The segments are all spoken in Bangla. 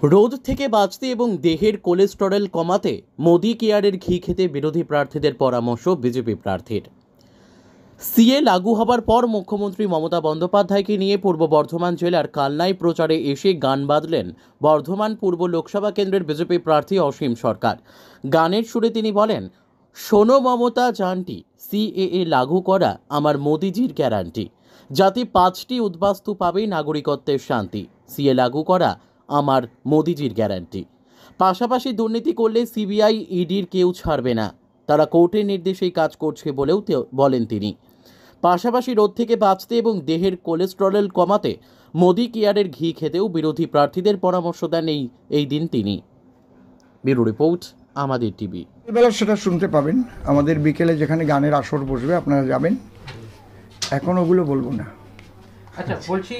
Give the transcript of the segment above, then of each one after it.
রোদ থেকে বাঁচতে এবং দেহের কোলেস্টেরল কমাতে মোদি কেয়ারের ঘি খেতে বিরোধী প্রার্থীদের পরামর্শ বিজেপি প্রার্থীর। সিএ লাগু হবার পর মুখ্যমন্ত্রী মমতা বন্দ্যোপাধ্যায়কে নিয়ে পূর্ব বর্ধমান জেলার কালনায় প্রচারে এসে গান বাঁধলেন বর্ধমান পূর্ব লোকসভা কেন্দ্রের বিজেপি প্রার্থী অসীম সরকার। গানের সুরে তিনি বলেন, শোনো মমতা জানটি, সিএএ লাগু করা আমার মোদিজির গ্যারান্টি, যাতে 5টি উদ্বাস্তু পাবে নাগরিকত্বের শান্তি, সিএ লাগু করা আমার মোদিজির গ্যারান্টি। পাশাপাশি দুর্নীতি করলে সিবিআই ইডির কেউ ছাড়বে না, তারা কোর্টের নির্দেশেই কাজ করছে বলেও বলেন তিনি। পাশাপাশি রোদ থেকে বাঁচতে এবং দেহের কোলেস্টেরল কমাতে মোদি কেয়ারের ঘি খেতেও বিরোধী প্রার্থীদের পরামর্শ দেন এই দিন তিনি। ব্যুরো রিপোর্ট, আমাদের টিভি। এবার সেটা শুনতে পাবেন আমাদের বিকেলে যেখানে গানের আসর বসবে, আপনারা যাবেন। এখন ওগুলো বলবো না। আচ্ছা, বলছি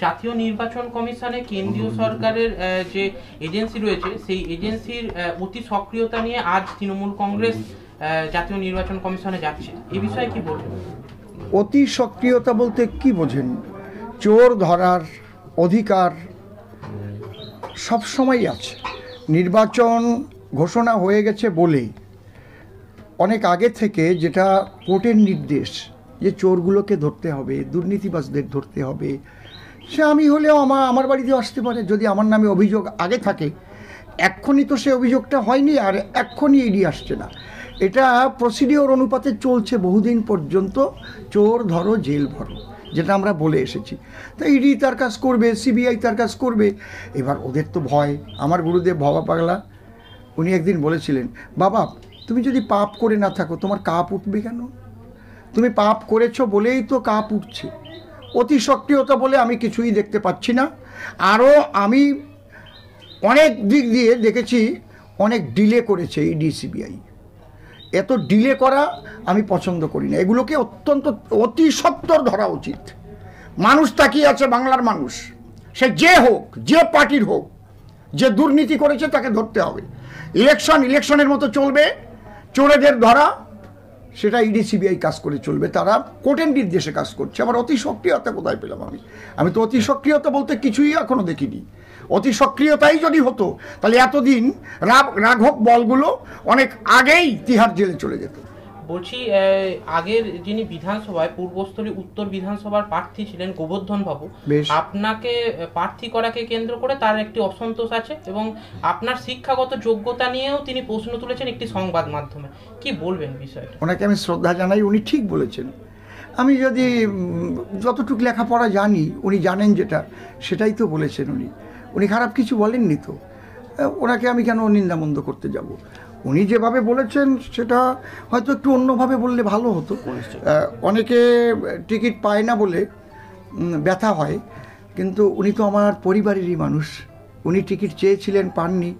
জাতীয় নির্বাচন কমিশনে কেন্দ্রীয় সরকারের যে এজেন্সি রয়েছে সেই এজেন্সির অতি সক্রিয়তা নিয়ে আজ তৃণমূল কংগ্রেস জাতীয় নির্বাচন কমিশনে যাচ্ছে, এই বিষয়ে কি বলবেন? অতি সক্রিয়তা বলতে কি বোঝেন? চোর ধরার অধিকার সবসময় আছে। নির্বাচন ঘোষণা হয়ে গেছে বলেই অনেক আগে থেকে যেটা কোর্টের নির্দেশ যে চোরগুলোকে ধরতে হবে, দুর্নীতিবাজদের ধরতে হবে, সে আমি হলেও আমার বাড়িতেও আসতে পারে যদি আমার নামে অভিযোগ আগে থাকে। এক্ষুনি তো সে অভিযোগটা হয়নি, আর এক্ষুনি ইডি আসছে না। এটা প্রসিডিওর অনুপাতে চলছে বহুদিন পর্যন্ত, চোর ধরো জেল ভরো, যেটা আমরা বলে এসেছি। তো ইডি তার কাজ করবে, সিবিআই তার কাজ করবে। এবার ওদের তো ভয়। আমার গুরুদেব ভবা পাগলা উনি একদিন বলেছিলেন, বাবা তুমি যদি পাপ করে না থাকো তোমার কাপ উঠবে কেন? তুমি পাপ করেছো বলেই তো কাপ উঠছে। অতি সক্রিয়তা বলে আমি কিছুই দেখতে পাচ্ছি না। আরও আমি অনেক দিক দিয়ে দেখেছি অনেক ডিলে করেছে ইডি সিবিআই। এত ডিলে করা আমি পছন্দ করি না। এগুলোকে অত্যন্ত অতি সত্বর ধরা উচিত। মানুষ তাকিয়ে আছে, বাংলার মানুষ, সে যে হোক, যে পার্টির হোক, যে দুর্নীতি করেছে তাকে ধরতে হবে। ইলেকশনের মতো চলবে, চোরেদের ধরা সেটা ইডি সিবিআই কাজ করে চলবে, তারা কোর্টের নির্দেশে কাজ করছে। আবার অতি সক্রিয়তা কোথায় পেলাম আমি তো অতি সক্রিয়তা বলতে কিছুই এখনো দেখিনি। অতি সক্রিয়তাই যদি হতো তাহলে এতদিন রাঘব বলগুলো অনেক আগেই তিহার জেলে চলে যেত। বলছি, আগের যিনি বিধানসভায় পূর্বস্থলী উত্তর বিধানসভার প্রার্থী ছিলেন গোবর্ধন বাবু, আপনাকে প্রার্থী করাকে কেন্দ্র করে তার একটি অসন্তোষ আছে এবং আপনার শিক্ষাগত যোগ্যতা নিয়েও তিনি প্রশ্ন তুলেছেন একটি সংবাদ মাধ্যমে। কি বলবেন বিষয়টা? ওনাকে আমি শ্রদ্ধা জানাই, উনি ঠিক বলেছেন। আমি যদি যতটুকু লেখাপড়া জানি, উনি জানেন যেটা, সেটাই তো বলেছেন। উনি খারাপ কিছু বলেননি তো। ওনাকে আমি কেন নিন্দামন্দ করতে যাব? উনি যেভাবে বলেছেন সেটা হয়তো একটু অন্যভাবে বললে ভালো হতো। অনেকে টিকিট পায় না বলে ব্যথা হয়, কিন্তু উনি তো আমার পরিবারেরই মানুষ। উনি টিকিট চেয়েছিলেন, পাননি।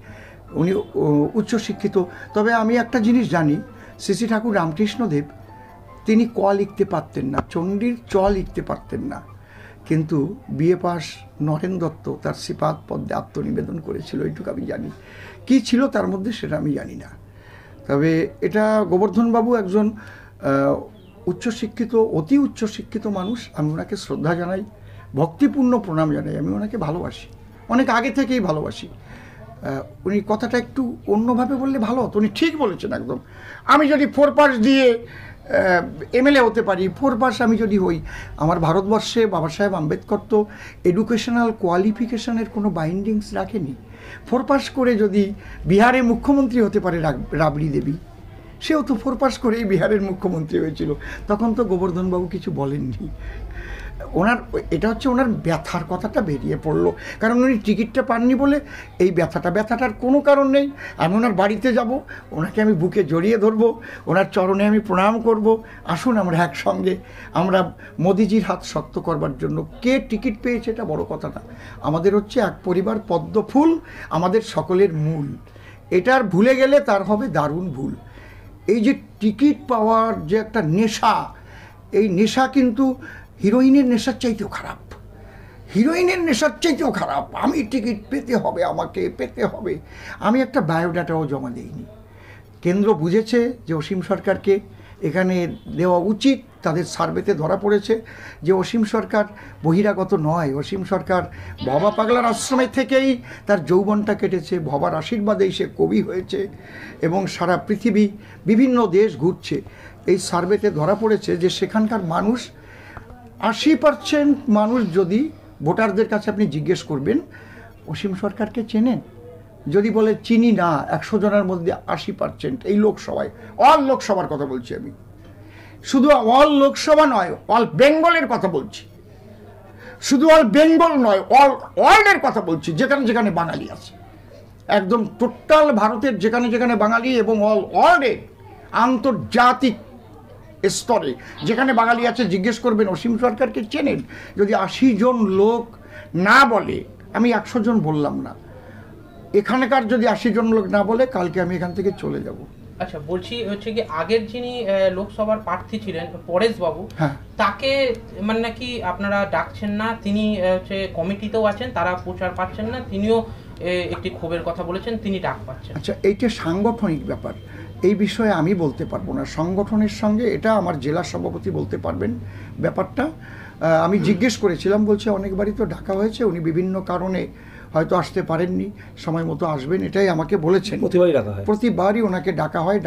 উনি উচ্চশিক্ষিত। তবে আমি একটা জিনিস জানি, শ্রী ঠাকুর রামকৃষ্ণদেব তিনি ক লিখতে পারতেন না, চণ্ডীর চ লিখতে পারতেন না, কিন্তু বিএ পাস নরেন দত্ত তার শ্রীপাদ পদ্মে আত্মনিবেদন করেছিল, এইটুকু আমি জানি। কি ছিল তার মধ্যে সেটা আমি জানি না। তবে এটা গোবর্ধনবাবু একজন উচ্চশিক্ষিত, অতি উচ্চশিক্ষিত মানুষ। আমি ওনাকে শ্রদ্ধা জানাই, ভক্তিপূর্ণ প্রণাম জানাই। আমি ওনাকে ভালোবাসি, অনেক আগে থেকেই ভালোবাসি। উনি কথাটা একটু অন্যভাবে বললে ভালো হতো। উনি ঠিক বলেছেন একদম। আমি যদি 4 পাস দিয়ে এমএলএ হতে পারি, 4 পাস আমি যদি হই, আমার ভারতবর্ষে বাবা সাহেব আম্বেদকর তো এডুকেশনাল কোয়ালিফিকেশনের কোনো বাইন্ডিংস রাখেনি। 4 পাস করে যদি বিহারের মুখ্যমন্ত্রী হতে পারে রাবড়ি দেবী, সেও তো 4 পাস করেই বিহারের মুখ্যমন্ত্রী হয়েছিল। তখন তো গোবর্ধনবাবু কিছু বলেননি। এটা হচ্ছে ওনার ব্যথার কথাটা বেরিয়ে পড়লো, কারণ উনি টিকিটটা পাননি বলে এই ব্যথাটার কোনো কারণ নেই। আমি ওনার বাড়িতে যাব, ওনাকে আমি বুকে জড়িয়ে ধরবো, ওনার চরণে আমি প্রণাম করব। আসুন আমরা একসঙ্গে আমরা মোদিজির হাত শক্ত করবার জন্য। কে টিকিট পেয়েছে এটা বড় কথা না, আমাদের হচ্ছে এক পরিবার পদ্ম ফুল, আমাদের সকলের মূল। এটার ভুলে গেলে তার হবে দারুণ ভুল। এই যে টিকিট পাওয়ার যে একটা নেশা, এই নেশা কিন্তু হিরোইনের নেশার চাইতেও খারাপ। হিরোইনের নেশার চাইতেও খারাপ। আমি টিকিট পেতে হবে, আমাকে পেতে হবে। আমি একটা বায়োডাটাও জমা দিইনি। কেন্দ্র বুঝেছে যে অসীম সরকারকে এখানে দেওয়া উচিত। তাদের সার্ভেতে ধরা পড়েছে যে অসীম সরকার বহিরাগত নয়, অসীম সরকার ভবা পাগলার আশ্রমে থেকেই তার যৌবনটা কেটেছে, ভবার আশীর্বাদেই সে কবি হয়েছে এবং সারা পৃথিবী বিভিন্ন দেশ ঘুরছে। এই সার্ভেতে ধরা পড়েছে যে সেখানকার মানুষ 80% মানুষ, যদি ভোটারদের কাছে আপনি জিজ্ঞেস করবেন অসীম সরকারকে চেনেন, যদি বলে চিনি না, 100 জনের মধ্যে 80%, এই লোকসভায়, অল লোকসভার কথা বলছি আমি, শুধু অল লোকসভা নয়, অল বেঙ্গলের কথা বলছি, শুধু অল বেঙ্গল নয়, অল ওয়ার্ল্ডের কথা বলছি, যেখানে যেখানে বাঙালি আছে, একদম টোটাল ভারতের যেখানে যেখানে বাঙালি এবং অল ওয়ার্ল্ডে আন্তর্জাতিক স্তরে যেখানে বাঙালি আছে জিজ্ঞেস করবেন অসীম সরকারকে চেনেন। যদি 80 জন লোক না বলে, আমি 100 জন বললাম না, এখানকার যদি 80 জন লোক না বলে, কালকে আমি এখান থেকে চলে যাব। আচ্ছা, বলছি হচ্ছে কি আগের যিনি লোকসভার প্রার্থী ছিলেন পরেশ বাবু, হ্যাঁ, তাকে মানে নাকি আপনারা ডাকছেন না, তিনি হচ্ছে কমিটিতেও আছেন, তারা প্রচার পাচ্ছেন না, তিনিও একটি ক্ষোভের কথা বলেছেন, তিনি ডাক পাচ্ছেন। আচ্ছা, এইটা সাংগঠনিক ব্যাপার, এই বিষয়ে আমি বলতে পারবো না। সংগঠনের সঙ্গে এটা আমার জেলা সভাপতি বলতে পারবেন ব্যাপারটা। আমি জিজ্ঞেস করেছিলাম, বলছে অনেকবারই তো ডাকা হয়েছে, উনি বিভিন্ন কারণে হয়তো আসতে পারেননি, সময় মতো আসবেন, এটাই আমাকে বলেছেন। প্রতিবারই ডাকা হয়, প্রতিবারই ওনাকে ডাকা হয়।